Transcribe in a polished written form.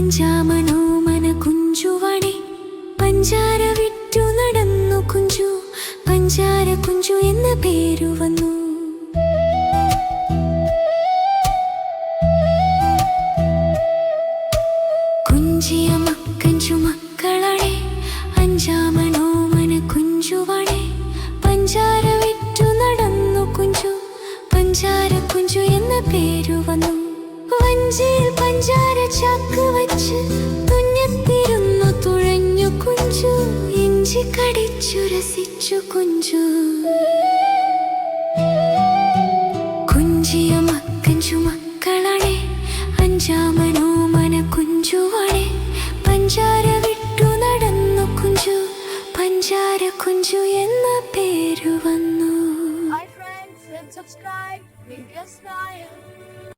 അഞ്ചാമനോ മന കുഞ്ചുവണേ പഞ്ചാര വിറ്റു നടന്നു കുഞ്ചു പഞ്ചാര കുഞ്ചു എന്ന പേരു വന്നു. കുഞ്ചിയ മക്കഞ്ചു മക്കളെ അഞ്ചാമനോ മന കുഞ്ചുവണേ പഞ്ചാര വിറ്റു നടന്നു കുഞ്ചു പഞ്ചാര കുഞ്ചു എന്ന പേരു വന്നു. വഞ്ചിയിൽ പഞ്ചാര ചാക്ക് വച്ച് തുന്നത്തിരുന്നു തുഴഞ്ഞു കുഞ്ചു ഇഞ്ചി കടിച്ചു രസിച്ചു കുഞ്ചു. കുഞ്ചിയ മക്കഞ്ചു മക്കളെ അഞ്ചാമനോ മന കുഞ്ചുവണേ പഞ്ചാര വിട്ടു നടന്നു കുഞ്ചു പഞ്ചാര കുഞ്ചു എന്ന പേരു വന്നു. Hi friends, hit subscribe, hit the smile.